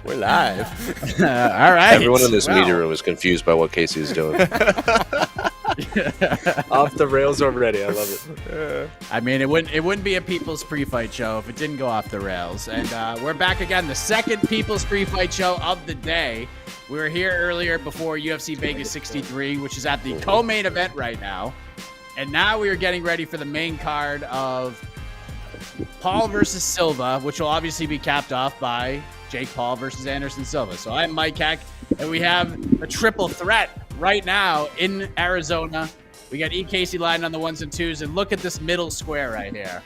We're live. All right. Everyone in this media room is confused by what Casey is doing. Off the rails already. I love it. I mean, it wouldn't be a People's Pre-Fight Show if it didn't go off the rails. And we're back again, the second People's Pre-Fight Show of the day. We were here earlier before UFC Vegas 63, which is at the co-main event right now. And now we are getting ready for the main card of Paul versus Silva, which will obviously be capped off by Jake Paul versus Anderson Silva. So I'm Mike Heck, and we have a triple threat right now in Arizona. We got E. Casey lying on the ones and twos, and look at this middle square right here.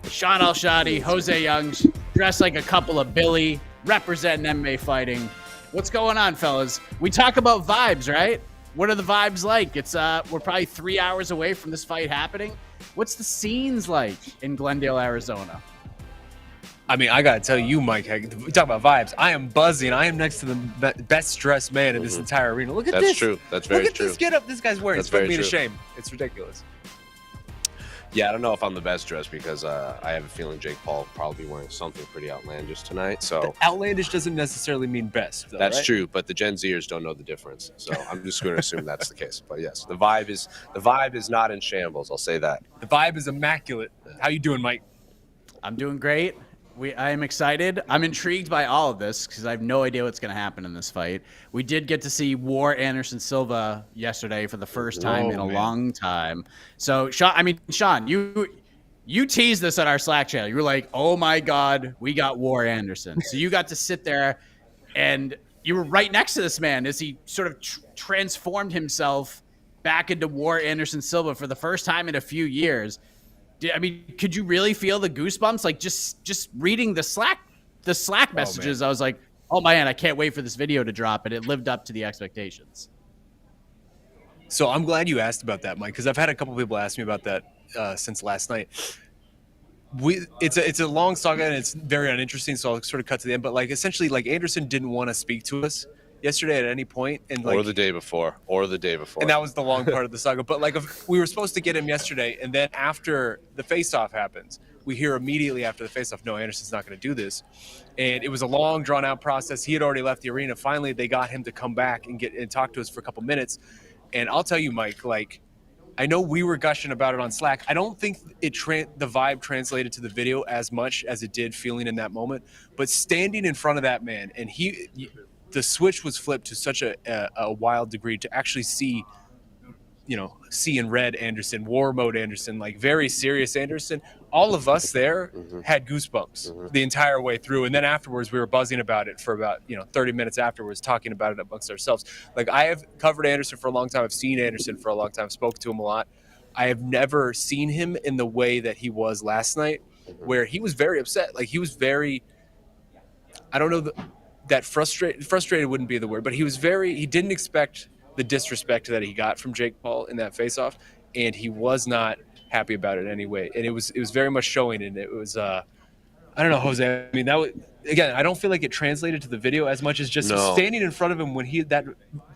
Sean Al-Shadi, Jose Young, dressed like a couple of Billy, representing MMA Fighting. What's going on, fellas? We talk about vibes, right? What are the vibes like? It's we're probably 3 hours away from this fight happening. What's the scenes like in Glendale, Arizona? I mean, I gotta tell you, Mike, we talk about vibes. I am buzzing. I am next to the best dressed man in this entire arena. Look at this. That's true. That's very true. Look at this get up this guy's wearing. That's It's putting me very to true. shame. It's ridiculous. Yeah, I don't know if I'm the best dressed because I have a feeling Jake Paul will probably be wearing something pretty outlandish tonight. So Outlandish doesn't necessarily mean best. Though, that's right? true, but the Gen Zers don't know the difference. So I'm just going to assume that's the case. But yes, the vibe is not in shambles. I'll say that. The vibe is immaculate. How you doing, Mike? I'm doing great. I am excited. I'm intrigued by all of this because I have no idea what's going to happen in this fight. We did get to see War Anderson Silva yesterday for the first time in a long time. So, Sean, you teased this on our Slack channel. You were like, "Oh my God, we got War Anderson." So you got to sit there, and you were right next to this man as he sort of transformed himself back into War Anderson Silva for the first time in a few years. I mean, could you really feel the goosebumps? Like just reading the Slack messages, I was like, oh man, I can't wait for this video to drop, and it lived up to the expectations. So I'm glad you asked about that, Mike, because I've had a couple people ask me about that since last night. It's a long saga and it's very uninteresting, so I'll sort of cut to the end. But like essentially, like Anderson didn't want to speak to us yesterday at any point, and like, Or the day before. and that was the long part of the saga. But like, we were supposed to get him yesterday, and then after the face-off happens, we hear immediately after the face-off, no, Anderson's not going to do this. And it was a long, drawn-out process. He had already left the arena. Finally, they got him to come back and talk to us for a couple minutes. And I'll tell you, Mike, like, I know we were gushing about it on Slack. I don't think the vibe translated to the video as much as it did feeling in that moment. But standing in front of that man, and the switch was flipped to such a wild degree to actually see in red Anderson, war mode Anderson, like very serious Anderson. All of us there had goosebumps the entire way through. And then afterwards, we were buzzing about it for about 30 minutes afterwards, talking about it amongst ourselves. Like, I have covered Anderson for a long time. I've seen Anderson for a long time. I've spoken to him a lot. I have never seen him in the way that he was last night, where he was very upset. Like, he was very, I don't know, that frustrated wouldn't be the word, but he didn't expect the disrespect that he got from Jake Paul in that face-off, and he was not happy about it anyway. And it was very much showing, and it was I don't know, Jose. I mean, again, I don't feel like it translated to the video as much as just standing in front of him when that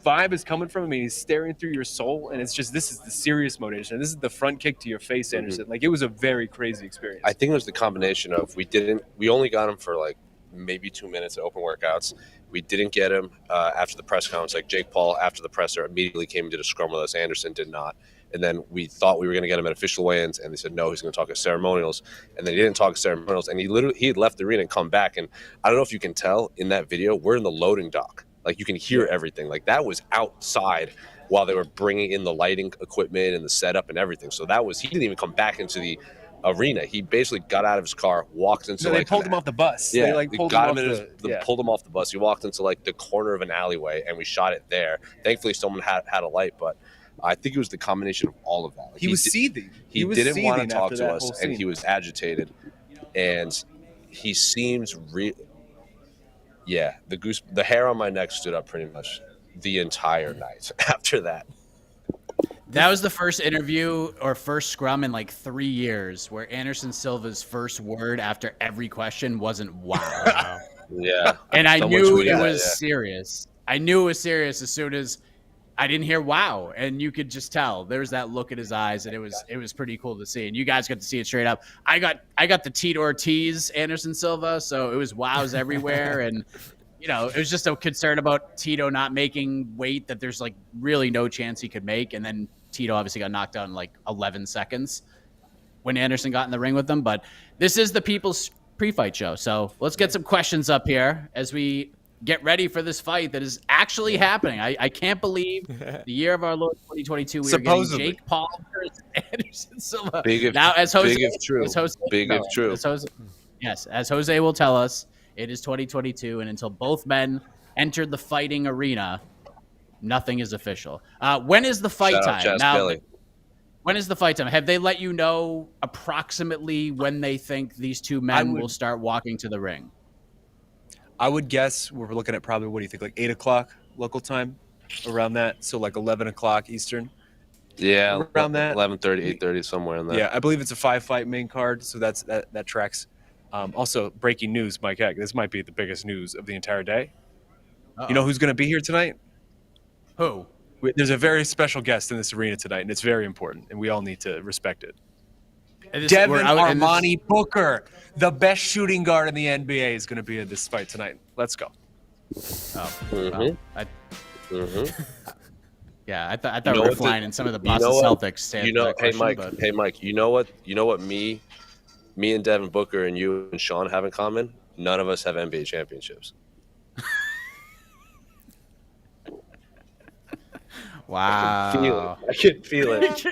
vibe is coming from him, and he's staring through your soul, and it's just, this is the serious mode, Anderson. This is the front kick to your face, Anderson. Like, it was a very crazy experience. I think it was the combination of we only got him for like maybe 2 minutes of open workouts. We didn't get him after the press conference. Like, Jake Paul, after the presser, immediately came and did a scrum with us. Anderson did not. And then we thought we were going to get him at official weigh-ins, and they said, no, he's going to talk at ceremonials. And then he didn't talk at ceremonials, and he had left the arena and come back. And I don't know if you can tell in that video, we're in the loading dock. Like, you can hear everything. Like, that was outside while they were bringing in the lighting equipment and the setup and everything. So he didn't even come back into the arena. He basically got out of his car, walked into they pulled him off the bus. Yeah, they pulled him off the bus. He walked into like the corner of an alleyway, and we shot it there. Thankfully, someone had a light, but I think it was the combination of all of that. Like, he was seething. He didn't want to talk to us, and he was agitated, and he seems the hair on my neck stood up pretty much the entire night after that. That was the first interview or first scrum in like 3 years where Anderson Silva's first word after every question wasn't Yeah. And I knew it was serious. I knew it was serious as soon as I didn't hear wow, and you could just tell there was that look in his eyes, and it was pretty cool to see. And you guys got to see it straight up. I got the Tito Ortiz Anderson Silva, so it was wows everywhere, and it was just a concern about Tito not making weight that there's like really no chance he could make, and then Tito obviously got knocked out in like 11 seconds when Anderson got in the ring with them. But this is the People's Pre-Fight Show, so let's get some questions up here as we get ready for this fight that is actually happening. I can't believe the year of our Lord 2022. We are getting Jake Paul versus Anderson Silva. As Jose will tell us, it is 2022, and until both men entered the fighting arena, nothing is official. When is the fight time? When is the fight time? Have they let you know approximately when they think these two men will start walking to the ring? I would guess we're looking at probably, what do you think, like 8 o'clock local time, around that? So like 11 o'clock Eastern? Yeah, around that. 11:30, 8:30, somewhere in there. Yeah, I believe it's a 5-fight main card, so that tracks. Also, breaking news, Mike Egg. This might be the biggest news of the entire day. Uh-oh. You know who's going to be here tonight? Who? There's a very special guest in this arena tonight, and it's very important, and we all need to respect it. Devin Armani Booker, the best shooting guard in the NBA, is going to be in this fight tonight. Let's go. Yeah, I thought we were flying in some of the Boston Celtics. Hey Mike, you know what me and Devin Booker and you and Sean have in common? None of us have NBA championships. Wow. I can feel it.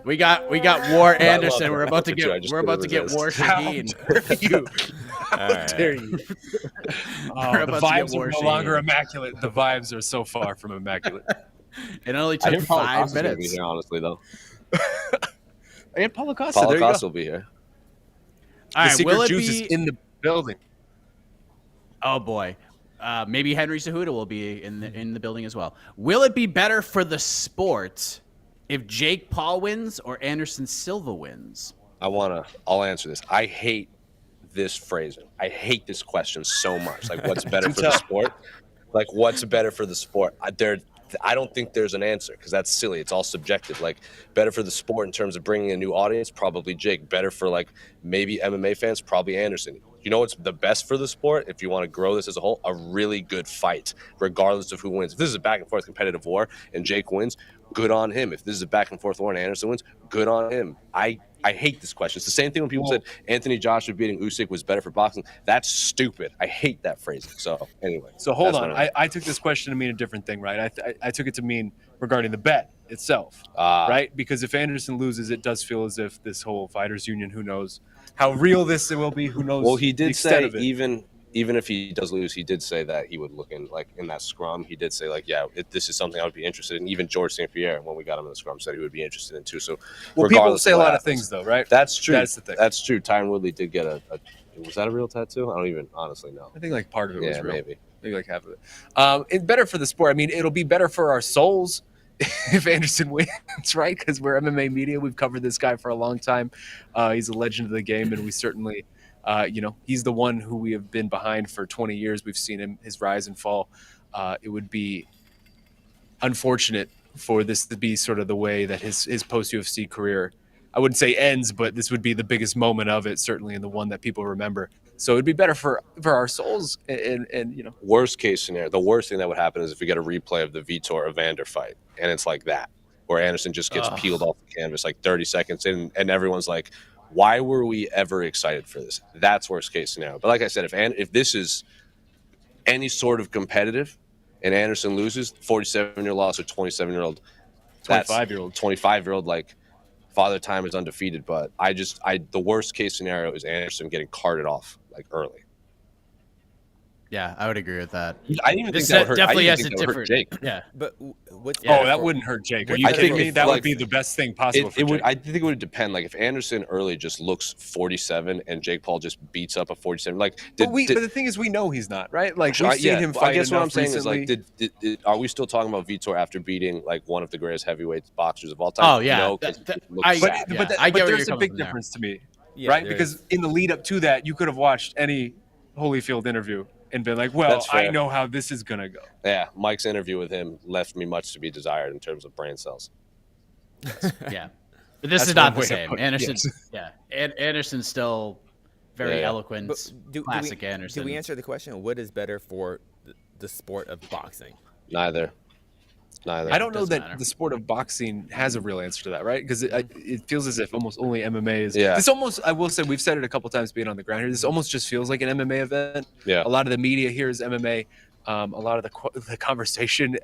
We got War Anderson. We're about to get War Shaheen. How dare you? The vibes are no longer immaculate. The vibes are so far from immaculate. It only took 5 minutes. Be here, honestly, though. And Paulo Costa. Paulo Costa will be here. All right, the secret juice is in the building. Oh boy. Maybe Henry Cejudo will be in the building as well. Will it be better for the sport if Jake Paul wins or Anderson Silva wins? I'll answer this. I hate this phrasing. I hate this question so much. Like, what's better for the sport? Like, what's better for the sport? I don't think there's an answer because that's silly. It's all subjective. Like, better for the sport in terms of bringing a new audience, probably Jake. Better for, like, maybe MMA fans, probably Anderson. You know what's the best for the sport if you want to grow this as a whole? A really good fight, regardless of who wins. If this is a back-and-forth competitive war and Jake wins, good on him. If this is a back-and-forth war and Anderson wins, good on him. I hate this question. It's the same thing when people said Anthony Joshua beating Usyk was better for boxing. That's stupid. I hate that phrasing. So anyway. So hold on. I took this question to mean a different thing, right? I took it to mean regarding the bet itself, right? Because if Anderson loses, it does feel as if this whole fighters union, who knows how real this will be, who knows. Well, he did say even if he does lose, he did say that he would look in that scrum. He did say this is something I would be interested in. Even George St. Pierre, when we got him in the scrum, said he would be interested in too. So, people say a lot of things, though, right? That's true. That's the thing. That's true. Tyron Woodley did get a was that a real tattoo? I don't even honestly know. I think like part of it was real. Maybe like half of it. It's better for the sport. I mean, it'll be better for our souls if Anderson wins, right? Because we're MMA media. We've covered this guy for a long time. He's a legend of the game, and we certainly. He's the one who we have been behind for 20 years. We've seen his rise and fall. It would be unfortunate for this to be sort of the way that his post-UFC career, I wouldn't say ends, but this would be the biggest moment of it, certainly, and the one that people remember. So it'd be better for our souls. And worst case scenario, the worst thing that would happen is if we get a replay of the Vitor Evander fight, and it's like that, where Anderson just gets peeled off the canvas like 30 seconds in, and everyone's like, why were we ever excited for this? That's worst case scenario. But like I said, if this is any sort of competitive and Anderson loses, 47-year-old loss or 27-year-old, 25-year-old, like Father Time is undefeated. But the worst case scenario is Anderson getting carted off like early. Yeah, I would agree with that. I didn't even think that would hurt. Definitely has a different Jake. Yeah, but that wouldn't hurt Jake. Are you kidding me? That would be the best thing possible. I think it would depend. Like if Anderson early just looks 47 and Jake Paul just beats up a 47. Like, but the thing is, we know he's not right. Like we've seen him fight. I guess what I'm saying recently. is like, are we still talking about Vitor after beating like one of the greatest heavyweight boxers of all time? Oh yeah, no, but there's a big difference to me, right? Because in the lead up to that, you could have watched any Holyfield interview and been like, well, That's fair. I know how this is gonna go. Yeah, Mike's interview with him left me much to be desired in terms of brain cells. Yeah, but this That's is not one the way to same. put it, Anderson, yes. yeah, Anderson's still very Yeah. eloquent, But classic Anderson. Do we answer the question? What is better for the sport of boxing? Neither. I don't know Doesn't that matter. the sport of boxing has a real answer to that, right? Because it feels as if almost only MMA is. Yeah. This almost, I will say, we've said it a couple times being on the ground here. This almost just feels like an MMA event. Yeah. A lot of the media here is MMA. A lot of the conversation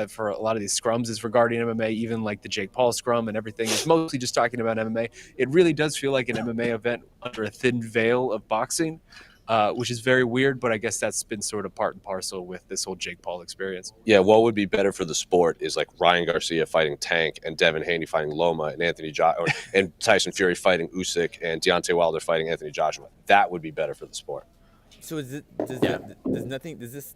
for a lot of these scrums is regarding MMA. Even like the Jake Paul scrum and everything is mostly just talking about MMA. It really does feel like an MMA event under a thin veil of boxing. Which is very weird, but I guess that's been sort of part and parcel with this whole Jake Paul experience. Yeah, what would be better for the sport is like Ryan Garcia fighting Tank and Devin Haney fighting Loma and and Tyson Fury fighting Usyk and Deontay Wilder fighting Anthony Joshua. That would be better for the sport. So does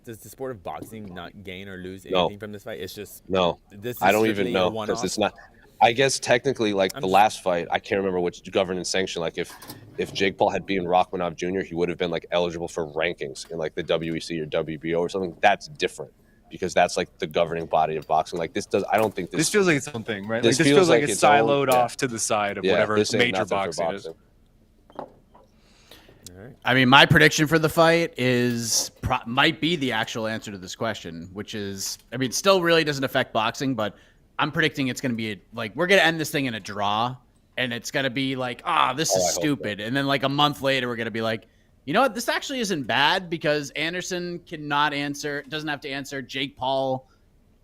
the sport of boxing not gain or lose No. anything from this fight? It's just No, this is I don't strictly even a know one-off? because it's not. I guess technically, like I'm the just- last fight, I can't remember which governance sanction. Like if Jake Paul had beaten Rachmanov Jr., he would have been like eligible for rankings in like the WEC or WBO or something. That's different because that's like the governing body of boxing. Like this does. I don't think This feels like its own thing, right? This Like, this feels like like it's its own- siloed yeah. off to the side of yeah, whatever this ain't major nothing for boxing is. All right. I mean, my prediction for the fight is might be the actual answer to this question, which is, I mean, still really doesn't affect boxing, but I'm predicting it's going to be like we're going to end this thing in a draw, and it's going to be like, this Oh, is I hope so. stupid, and then like a month later, we're going to be like, you know what, this actually isn't bad because Anderson doesn't have to answer Jake Paul.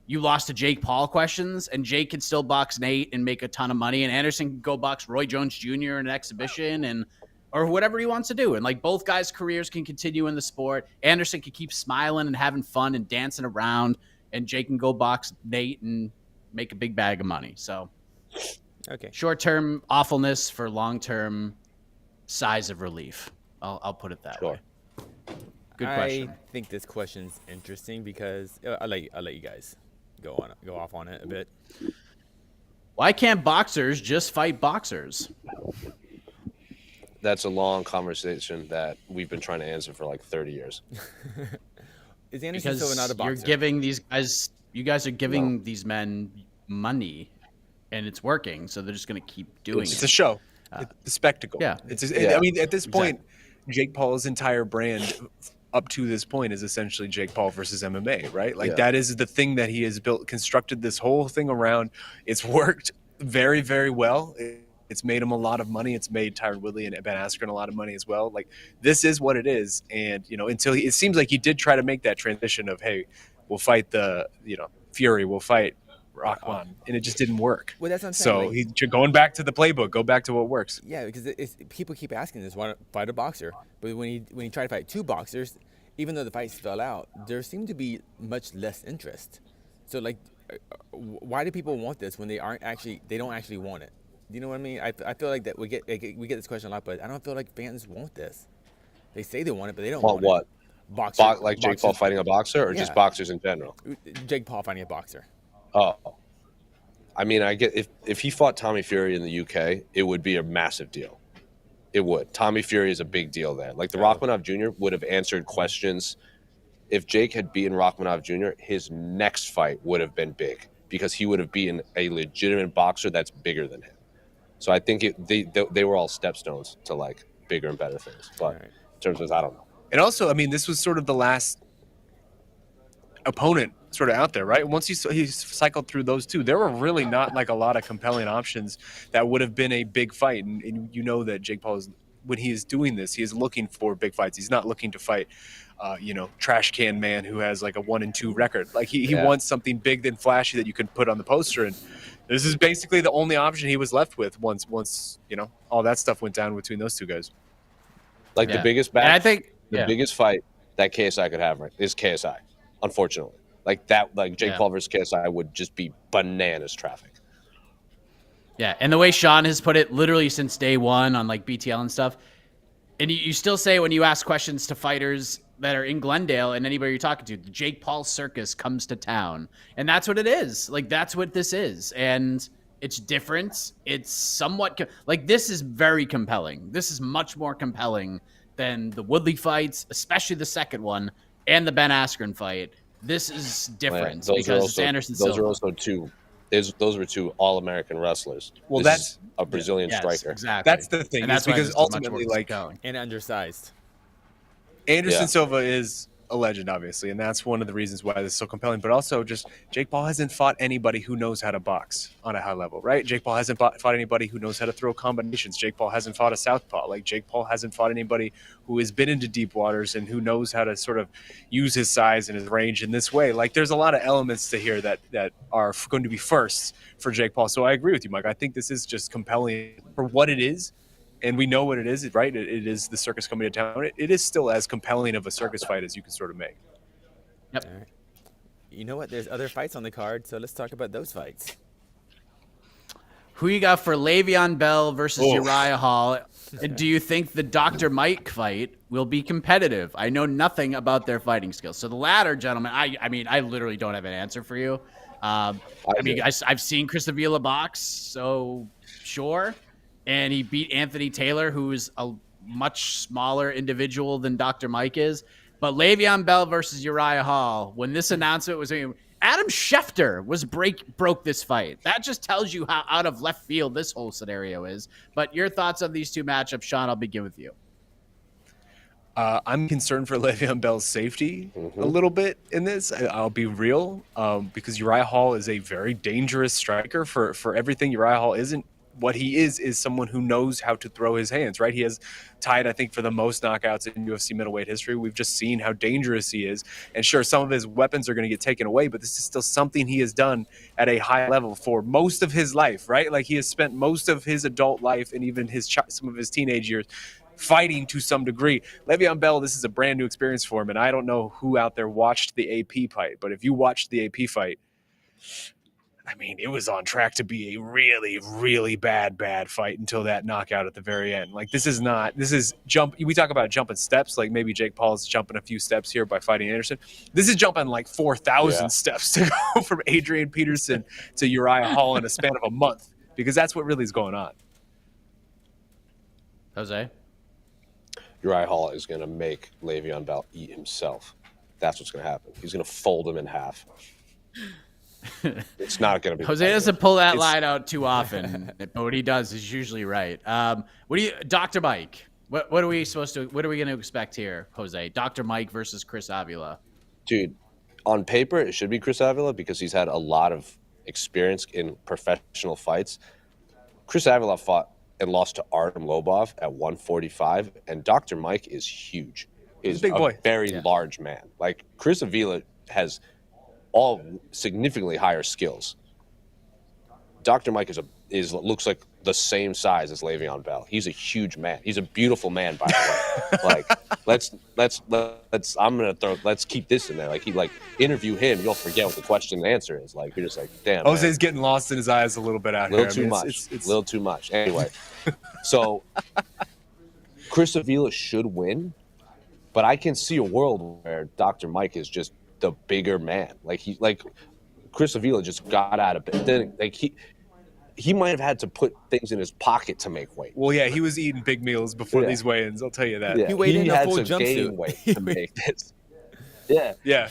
You lost to Jake Paul questions, and Jake can still box Nate and make a ton of money, and Anderson can go box Roy Jones Jr. in an exhibition or whatever he wants to do. And like both guys' careers can continue in the sport. Anderson can keep smiling and having fun and dancing around, and Jake can go box Nate and make a big bag of money. So Okay. short-term awfulness for long-term size of relief. I'll put it that Sure. way. Good question. I think this question's interesting because I'll let you guys go off on it a bit. Why can't boxers just fight boxers? That's a long conversation that we've been trying to answer for like 30 years. Is Anderson Silva not a You're boxer? giving these guys, you guys are giving these men money, and it's working, so they're just going to keep doing It's it. a show. It's a spectacle. yeah. I mean, at this point, Jake Paul's entire brand up to this point is essentially Jake Paul versus MMA, right? Like that is the thing that he has constructed this whole thing around. It's worked very, very well. It's made him a lot of money. It's made Tyron Woodley and Ben Askren a lot of money as well. Like this is what it is. And, until it seems like he did try to make that transition of, hey, we'll fight Fury, we'll fight Rahman, and it just didn't work. Well, that's what I'm So saying. he's going back to the playbook, go back to what works. Yeah, because people keep asking this, why not fight a boxer? But when he tried to fight two boxers, even though the fights fell out, there seemed to be much less interest. So like, why do people want this when they don't actually want it? Do you know what I mean? I feel like that we get this question a lot, but I don't feel like fans want this. They say they want it, but they don't want What? it. Boxer, Like Jake Paul fighting a boxer or just Yeah. boxers in general? Jake Paul fighting a boxer. Oh, I mean, I get if he fought Tommy Fury in the UK, it would be a massive deal. It would. Tommy Fury is a big deal there. Like the Rachmanov Jr. would have answered questions. If Jake had beaten Rachmanov Jr., his next fight would have been big because he would have beaten a legitimate boxer that's bigger than him. So I think they were all stepstones to like bigger and better things. But in terms of, I don't know. And also, I mean, this was sort of the last opponent sort of out there, right? Once he cycled through those two, there were really not like a lot of compelling options that would have been a big fight. And you know that Jake Paul when he is doing this, he is looking for big fights. He's not looking to fight, trash can man who has like a 1-2 record. Like he wants something big and flashy that you can put on the poster. And this is basically the only option he was left with once all that stuff went down between those two guys. Like the biggest And I think biggest fight that KSI could have is KSI, unfortunately. Like Jake Paul versus KSI would just be bananas traffic. Yeah, and the way Sean has put it, literally since day one on like BTL and stuff, and you still say when you ask questions to fighters that are in Glendale and anybody you're talking to, the Jake Paul circus comes to town, and that's what it is. Like that's what this is, and it's different. It's somewhat like this is very compelling. This is much more compelling than the Woodley fights, especially the second one and the Ben Askren fight. This is different because it's Anderson Silva. Those are also two. Those were two All-American wrestlers. Well, This that's is a Brazilian Yes, striker. exactly. That's the thing, and is that's why because this is much more ultimately, like, compelling. And undersized. Anderson Yeah. Silva is a legend, obviously, and that's one of the reasons why this is so compelling. But also, just Jake Paul hasn't fought anybody who knows how to box on a high level, right? Jake Paul hasn't fought anybody who knows how to throw combinations. Jake Paul hasn't fought a southpaw. Like, Jake Paul hasn't fought anybody who has been into deep waters and who knows how to sort of use his size and his range in this way. Like, there's a lot of elements to here that are going to be firsts for Jake Paul. So I agree with you, Mike. I think this is just compelling for what it is. And we know what it is, right? It is the circus coming to town. It is still as compelling of a circus fight as you can sort of make. Yep. All right. You know what? There's other fights on the card, so let's talk about those fights. Who you got for Le'Veon Bell versus Oof. Uriah Hall? And do you think the Dr. Mike fight will be competitive? I know nothing about their fighting skills. So the latter, gentlemen, I mean, I literally don't have an answer for you. I've seen Chris Avila box, so sure. And he beat Anthony Taylor, who is a much smaller individual than Dr. Mike is. But Le'Veon Bell versus Uriah Hall, when this announcement was made, Adam Schefter broke this fight. That just tells you how out of left field this whole scenario is. But your thoughts on these two matchups, Sean, I'll begin with you. I'm concerned for Le'Veon Bell's safety a little bit in this. I'll be real, because Uriah Hall is a very dangerous striker for everything Uriah Hall isn't. What he is someone who knows how to throw his hands, right? He has tied, I think, for the most knockouts in UFC middleweight history. We've just seen how dangerous he is. And sure, some of his weapons are going to get taken away, but this is still something he has done at a high level for most of his life, right? Like, he has spent most of his adult life and even some of his teenage years fighting to some degree. Le'Veon Bell, this is a brand new experience for him, and I don't know who out there watched the AP fight, but if you watched the AP fight, I mean, it was on track to be a really, really bad fight until that knockout at the very end. Like, this is we talk about jumping steps, like maybe Jake Paul's jumping a few steps here by fighting Anderson. This is jumping like 4,000 steps to go from Adrian Peterson to Uriah Hall in a span of a month, because that's what really is going on. Jose? Uriah Hall is going to make Le'Veon Bell eat himself. That's what's going to happen. He's going to fold him in half. It's not going to be. Jose doesn't pull that line out too often, but what he does is usually right. Dr. Mike? What are we going to expect here, Jose? Dr. Mike versus Chris Avila. Dude, on paper it should be Chris Avila because he's had a lot of experience in professional fights. Chris Avila fought and lost to Artem Lobov at 145, and Dr. Mike is huge. He's a big boy, very large man. Like, Chris Avila has all significantly higher skills. Dr. Mike looks like the same size as Le'Veon Bell. He's a huge man. He's a beautiful man, by the way. Like, let's keep this in there. Like, interview him, you'll forget what the question and answer is. Like, you're just like, damn. Jose's getting lost in his eyes a little bit out here. A little too much. Anyway, so Chris Avila should win, but I can see a world where Dr. Mike is just the bigger man. Like Chris Avila just got out of bed. Then he might have had to put things in his pocket to make weight. Well, yeah, he was eating big meals before these weigh-ins. I'll tell you that. Yeah. He weighed in a full gain jumpsuit. weight to make this. Yeah. Yeah.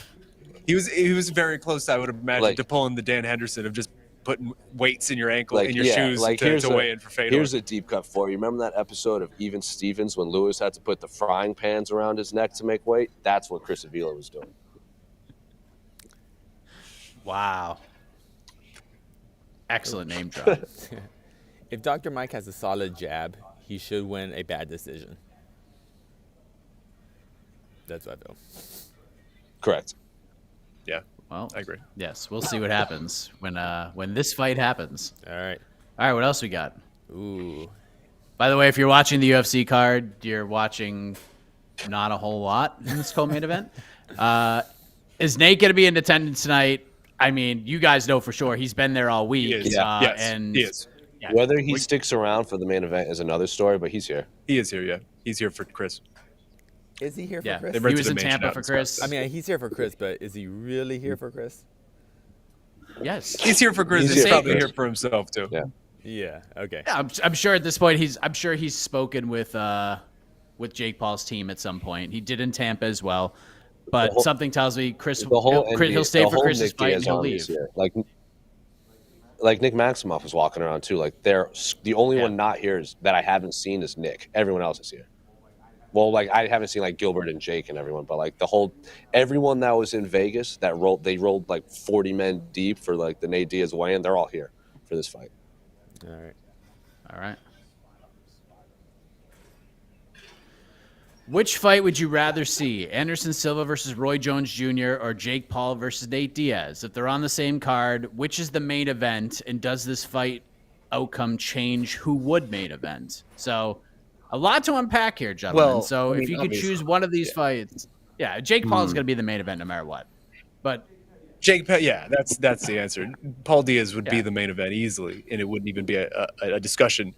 He was very close, I would imagine, to pulling the Dan Henderson of just putting weights in your ankle, in your shoes to weigh in for Fedor. Here's a deep cut for you. Remember that episode of Even Stevens when Lewis had to put the frying pans around his neck to make weight? That's what Chris Avila was doing. Wow. Excellent name drop. If Dr. Mike has a solid jab, he should win a bad decision. That's what I feel. Correct. Yeah. Well, I agree. Yes, we'll see what happens when this fight happens. All right. All right, what else we got? Ooh. By the way, if you're watching the UFC card, you're watching not a whole lot in this co-main event. Is Nate going to be in attendance tonight? I mean, you guys know for sure. He's been there all week. He is. Yes, and he is. Yeah. Whether he sticks around for the main event is another story, but he's here. He is here, yeah. He's here for Chris. Is he here for Yeah, Chris? They he rented was a in mansion Tampa out for in Chris. Scottsdale. I mean, he's here for Chris, but is he really here for Chris? Yes. He's here for Chris. He's He's here for probably Chris. here for himself, too. Yeah. Yeah. Okay. Yeah, I'm sure at this point he's spoken with with Jake Paul's team at some point. He did in Tampa as well. But whole- something tells me NBA he'll stay the for whole Chris's Nick fight and Diaz he'll army is leave. here. Like Nick Maximoff was walking around too. Like they're the only Yeah. one not here is that I haven't seen is Nick. Everyone else is here. Well, like I haven't seen like Gilbert and Jake and everyone, but like everyone that was in Vegas they rolled like 40 men deep for like the Nate Diaz weigh-in. They're all here for this fight. All right. Which fight would you rather see? Anderson Silva versus Roy Jones Jr. or Jake Paul versus Nate Diaz? If they're on the same card, which is the main event? And does this fight outcome change who would main event? So a lot to unpack here, gentlemen. Well, So I mean, if you could obviously, choose one of these fights, Jake Paul is going to be the main event no matter what. But that's the answer. Paul Diaz would be Yeah. the main event easily, and it wouldn't even be a discussion.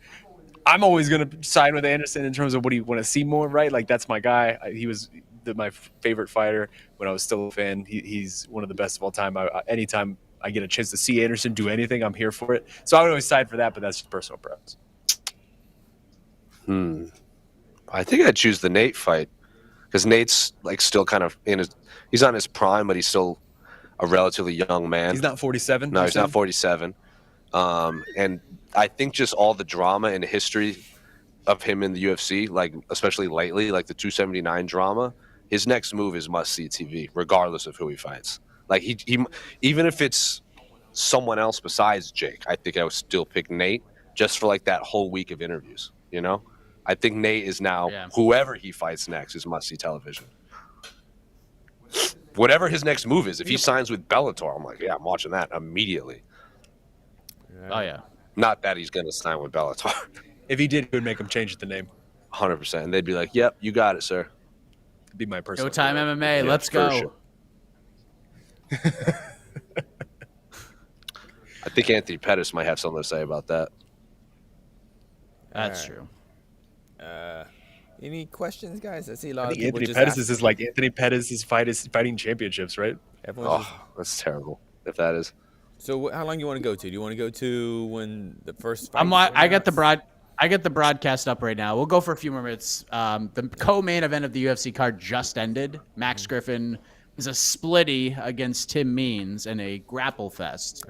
I'm always going to side with Anderson in terms of what do you want to see more, right? Like, that's my guy. He was my favorite fighter when I was still a fan. He's one of the best of all time. Anytime I get a chance to see Anderson do anything, I'm here for it. So I would always side for that, but that's just personal preference. I think I'd choose the Nate fight because Nate's like still kind of he's not in his prime, but he's still a relatively young man. He's not 47. No, he's not 47. And I think just all the drama and history of him in the UFC, like especially lately, like the 279 drama, his next move is must-see TV, regardless of who he fights. Like he even if it's someone else besides Jake, I think I would still pick Nate just for like that whole week of interviews. You know, I think Nate is now whoever he fights next is must-see television. Whatever his next move is, if he signs with Bellator, I'm like, yeah, I'm watching that immediately. oh yeah, Not that he's going to sign with Bellator. If he did, it would make him change the name. 100%. And they'd be like, yep, you got it, sir. It'd be my personal. Showtime MMA. Yeah, Let's for go. sure. I think Anthony Pettis might have something to say about that. That's true. Any questions, guys? I see a lot I of think people Anthony just Pettis ask- is like Anthony Pettis' fighting championships, right? everyone's just- Oh, that's terrible. If that is. So how long do you want to go to? Do you want to go to when the first fight? I got the broadcast up right now. We'll go for a few more minutes. The co-main event of the UFC card just ended. Max Griffin is a splitty against Tim Means in a grapple fest.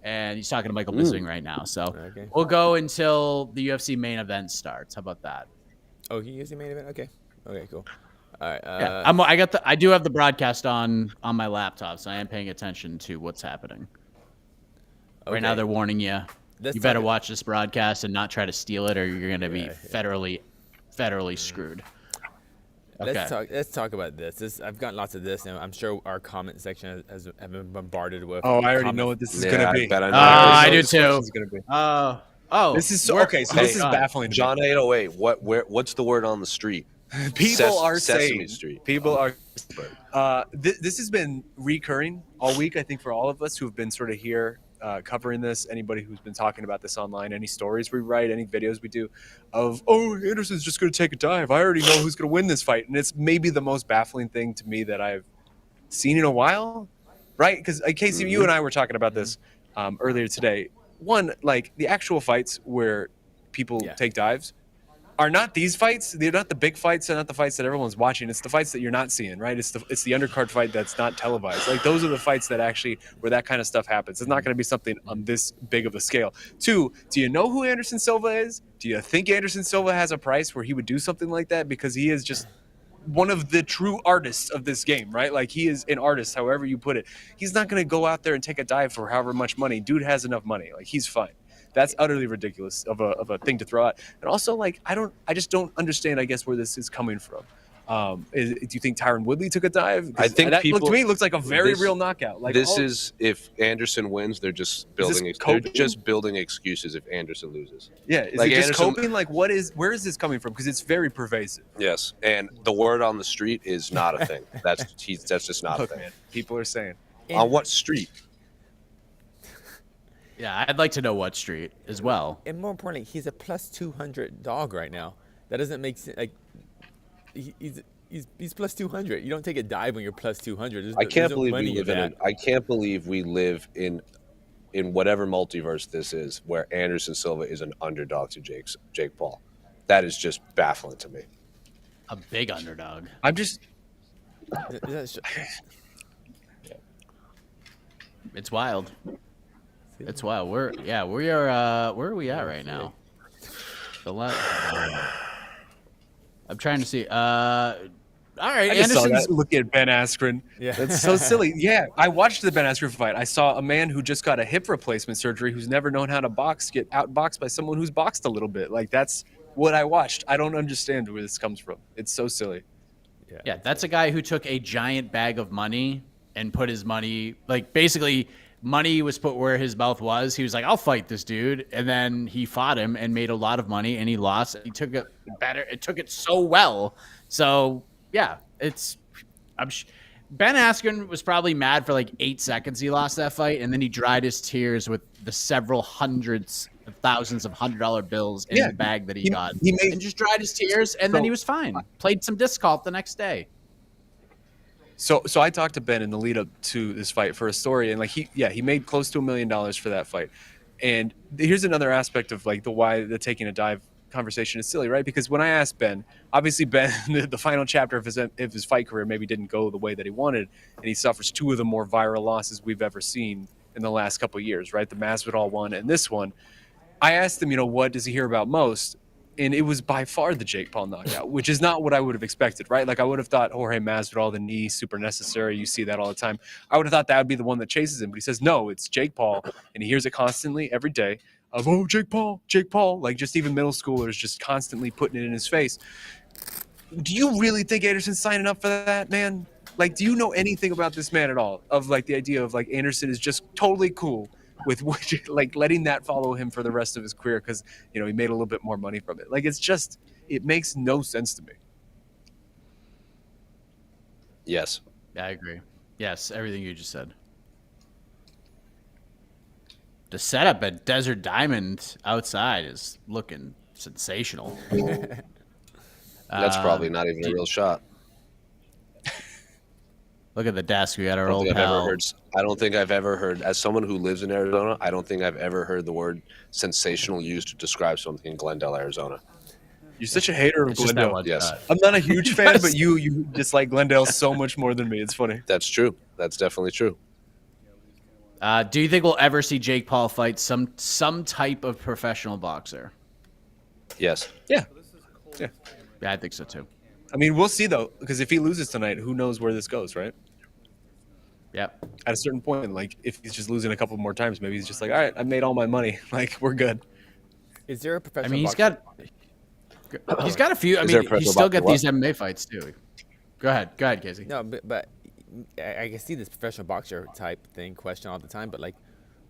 And he's talking to Michael Bisping right now. So Okay. we'll go until the UFC main event starts. How about that? Oh, he is the main event. Okay. Okay. Cool. All right. Yeah, I do have the broadcast on my laptop, so I am paying attention to what's happening. Right now, okay. they're warning you. Let's You better talk- watch this broadcast and not try to steal it, or you're going to be federally screwed. Okay. Let's talk about this. I've gotten lots of this, and I'm sure our comment section has been bombarded with. Oh, I already know what this is Yeah, going to I be. bet I know. I know do what this question too. is gonna be. This This is okay. So this is baffling. To John 808, what's the word on the street? me. People are Sesame saying. Street. People are. This has been recurring all week. I think for all of us who have been sort of here covering this, anybody who's been talking about this online, any stories we write, any videos we do, of Anderson's just going to take a dive. I already know who's going to win this fight, and it's maybe the most baffling thing to me that I've seen in a while, right? Because Casey, you and I were talking about this earlier today. One, like the actual fights where people take dives are not these fights. They're not the big fights. They're not the fights that everyone's watching. It's the fights that you're not seeing, right? It's the undercard fight that's not televised. Like those are the fights that actually where that kind of stuff happens. It's not going to be something on this big of a scale. Two, do you know who Anderson Silva is? Do you think Anderson Silva has a price where he would do something like that? Because he is just one of the true artists of this game, right? Like he is an artist, however you put it. He's not going to go out there and take a dive for however much money. Dude has enough money. Like he's fine. That's utterly ridiculous of a thing to throw out. And also, like, I just don't understand, I guess, where this is coming from. Do you think Tyron Woodley took a dive? I think that, people, to me, it looks like a very this- real knockout. Like this is if Anderson wins, they're just building. They're coping? just building excuses if Anderson loses. Yeah, is like it just Anderson- coping? Like, where is this coming from? Because it's very pervasive. Yes, and the word on the street is not a thing. That's just not a Look, thing. man, people are saying. On what street? Yeah, I'd like to know what street as well. And more importantly, he's a plus 200 dog right now. That doesn't make sense. Like, he's plus 200. You don't take a dive when you're plus 200. I can't believe money we live in in. that. I can't believe we live in whatever multiverse this is, where Anderson Silva is an underdog to Jake Paul. That is just baffling to me. A big underdog. I'm just It's wild. It's wild. We are. Where are we at right now? I'm trying to see. All right, I just saw Anderson's. that. Look at Ben Askren. Yeah. That's so silly. Yeah, I watched the Ben Askren fight. I saw a man who just got a hip replacement surgery who's never known how to box get outboxed by someone who's boxed a little bit. Like, that's what I watched. I don't understand where this comes from. It's so silly. Yeah, that's a guy who took a giant bag of money and put his money, like, basically money was put where his mouth was. He was like, I'll fight this dude. And then he fought him and made a lot of money, and he lost. He took it better. It took it so well. So, yeah, Ben Askren was probably mad for like 8 seconds he lost that fight, and then he dried his tears with the several hundreds of thousands of $100 bills in the bag that he got. And just dried his tears, and then he was fine. Played some disc golf the next day. So I talked to Ben in the lead up to this fight for a story, and like he made close to $1 million for that fight. And here's another aspect of like why the taking a dive conversation is silly, right? Because when I asked Ben, obviously Ben, the final chapter of his fight career maybe didn't go the way that he wanted, and he suffers 2 of the more viral losses we've ever seen in the last couple of years, right? The Masvidal one and this one. I asked him, what does he hear about most? And it was by far the Jake Paul knockout, which is not what I would have expected, right? Like I would have thought Jorge Masvidal, the knee, super necessary. You see that all the time. I would have thought that would be the one that chases him, but he says, no, it's Jake Paul. And he hears it constantly every day of, oh, Jake Paul. Like just even middle schoolers just constantly putting it in his face. Do you really think Anderson's signing up for that, man? Like, do you know anything about this man at all? Of like the idea of like Anderson is just totally cool with like letting that follow him for the rest of his career because he made a little bit more money from it. Like it makes no sense to me. Yes. Yeah, I agree. Yes, everything you just said. The setup at Desert Diamond outside is looking sensational. That's probably not even a real shot. Look at the desk. We got our I old don't think I've pal. ever heard, as someone who lives in Arizona, I don't think I've ever heard the word sensational used to describe something in Glendale, Arizona. You're such a hater of It's just that Glendale. one Yes. shot. I'm not a huge fan, but you dislike Glendale so much more than me. It's funny. That's true. That's definitely true. Do you think we'll ever see Jake Paul fight some type of professional boxer? Yes. Yeah. Yeah, I think so too. I mean, we'll see though, because if he loses tonight, who knows where this goes, right? Yep. At a certain point, like if he's just losing a couple more times, maybe he's just like, all right, I made all my money. Like we're good. Is there a professional? I mean, he's boxer? got a few. I Is there a mean, he professional still got boxer these MMA fights too. Go ahead, Casey. No, but I can see this professional boxer type thing question all the time. But like,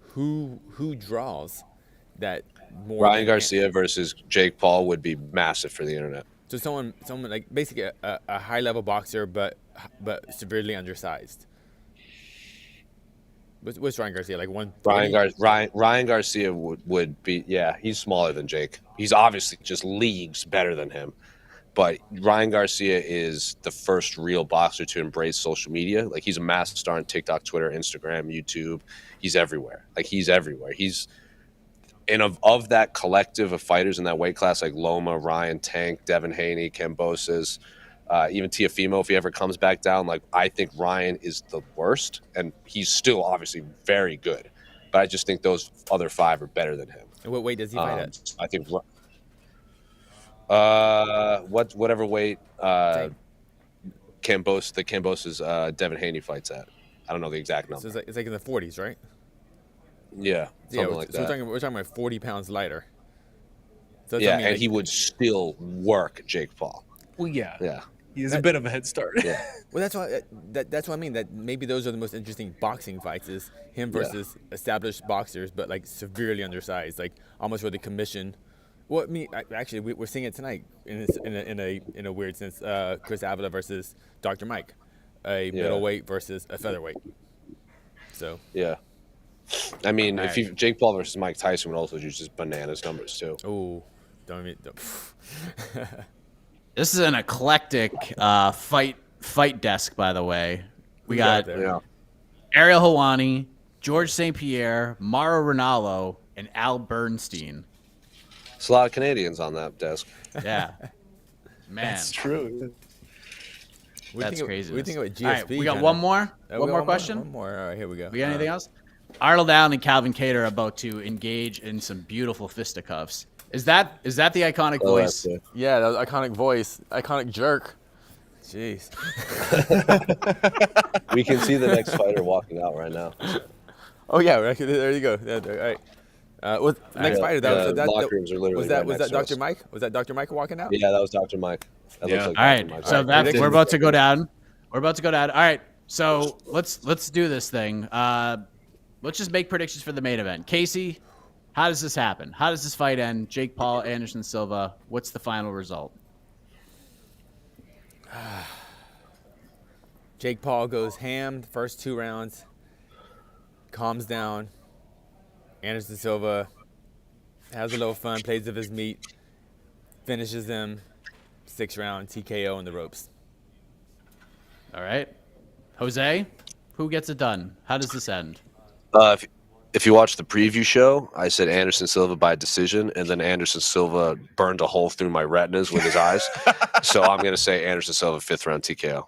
who draws that more? Ryan Garcia versus Jake Paul would be massive for the internet. So someone like basically a high level boxer, but severely undersized. What's Ryan Garcia like? Ryan Garcia would be, yeah, he's smaller than Jake. He's obviously just leagues better than him. But Ryan Garcia is the first real boxer to embrace social media. Like he's a massive star on TikTok, Twitter, Instagram, YouTube. He's everywhere. Like he's everywhere. And of that collective of fighters in that weight class, like Loma, Ryan, Tank, Devin Haney, Kambosos, even Teofimo, if he ever comes back down, like I think Ryan is the worst, and he's still obviously very good. But I just think those other 5 are better than him. And what weight does he fight at? I think whatever weight Kambosos Devin Haney fights at. I don't know the exact number. So it's like in the 40s, right? Yeah, something like that. We're talking about 40 pounds lighter. So that's Yeah, what I mean, and like- he would still work Jake Paul. Well, yeah. Yeah. He has a bit of a head start. Yeah. Well, that's what I mean. That maybe those are the most interesting boxing fights is him versus established boxers, but like severely undersized, like almost for the commission. Well, I mean, actually, we're seeing it tonight in a weird sense. Chris Avila versus Dr. Mike, a middleweight versus a featherweight. So Yeah. I mean, Jake Paul versus Mike Tyson would also use just bananas numbers too. oh, don't. This is an eclectic fight desk, by the way. We got there? Yeah. Ariel Helwani, George St. Pierre, Mauro Ranallo, and Al Bernstein. There's a lot of Canadians on that desk. Yeah. Man, That's true. that's crazy. We think about GSP. All right, we got kinda. one more. We One got more question. One more. All right, here we go. We got anything else? Arnold Allen and Calvin Cater are about to engage in some beautiful fisticuffs. Is that the iconic voice? Yeah, that was iconic voice, iconic jerk. Jeez. We can see the next fighter walking out right now. Oh yeah, there you go. All right. Next fighter. Locker rooms are literally was that right next to Dr. us. Mike? Was that Dr. Mike walking out? Yeah, that was Dr. Mike. That looks like All right, Dr. Mike. so All right, we're about to go down. We're about to go down. All right, so let's do this thing. Let's just make predictions for the main event. Casey, how does this happen? How does this fight end? Jake Paul, Anderson Silva. What's the final result? Jake Paul goes ham the first 2 rounds, calms down. Anderson Silva has a little fun, plays with his meat, finishes them 6th round TKO on the ropes. All right, Jose, who gets it done? How does this end? If you watch the preview show, I said Anderson Silva by decision, and then Anderson Silva burned a hole through my retinas with his eyes. So I'm going to say Anderson Silva 5th round TKO.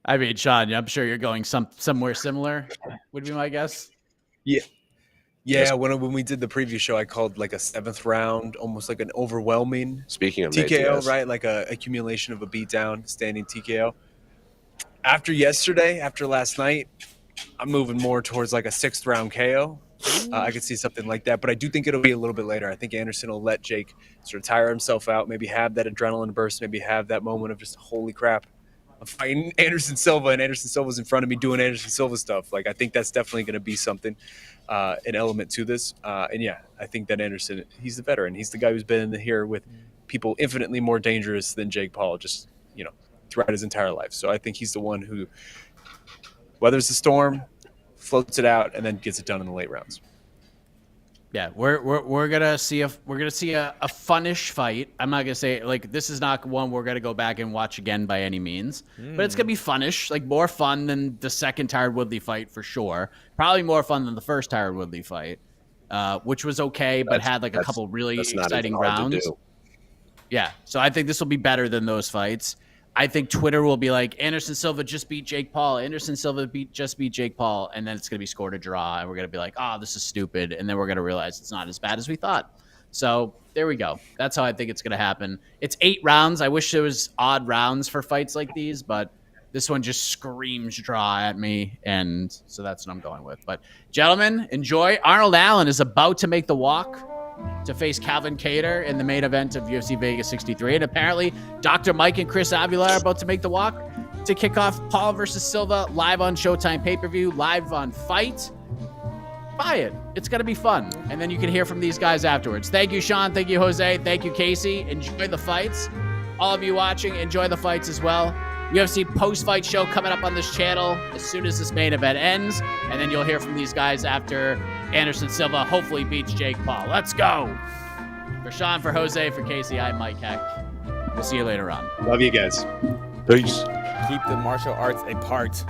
I mean, Sean, I'm sure you're going somewhere similar. Would be my guess. Yeah. Yeah, when we did the preview show, I called like a 7th round, almost like an overwhelming Speaking of TKO, yes. right? Like a accumulation of a beatdown, standing TKO. After yesterday, after last night, I'm moving more towards like a 6th round KO. I could see something like that, but I do think it'll be a little bit later. I think Anderson will let Jake sort of tire himself out, maybe have that adrenaline burst, maybe have that moment of just, holy crap, I'm fighting Anderson Silva, and Anderson Silva's in front of me doing Anderson Silva stuff. Like, I think that's definitely going to be something, an element to this. And yeah, I think that Anderson, he's the veteran. He's the guy who's been here with people infinitely more dangerous than Jake Paul, just, throughout his entire life. So I think he's the one who weathers the storm, floats it out, and then gets it done in the late rounds. Yeah, we're gonna see a funnish fight. I'm not gonna say like this is not one we're gonna go back and watch again by any means, but it's gonna be funnish, like more fun than the second Tyron Woodley fight for sure. Probably more fun than the first Tyron Woodley fight, which was okay, but had like a couple really exciting rounds. Yeah, so I think this will be better than those fights. I think Twitter will be like, Anderson Silva just beat Jake Paul. Anderson Silva just beat Jake Paul. And then it's going to be scored a draw. And we're going to be like, oh, this is stupid. And then we're going to realize it's not as bad as we thought. So there we go. That's how I think it's going to happen. It's 8 rounds. I wish there was odd rounds for fights like these, but this one just screams draw at me. And so that's what I'm going with. But gentlemen, enjoy. Arnold Allen is about to make the walk to face Calvin Cater in the main event of UFC Vegas 63. And apparently Dr. Mike and Chris Avila are about to make the walk to kick off Paul versus Silva live on Showtime pay-per-view, live on Fight. Buy it. It's going to be fun. And then you can hear from these guys afterwards. Thank you, Sean. Thank you, Jose. Thank you, Casey. Enjoy the fights. All of you watching, enjoy the fights as well. UFC post-fight show coming up on this channel as soon as this main event ends. And then you'll hear from these guys after Anderson Silva hopefully beats Jake Paul. Let's go. For Sean, for Jose, for Casey, I'm Mike Heck. We'll see you later on. Love you guys. Peace. Keep the martial arts apart.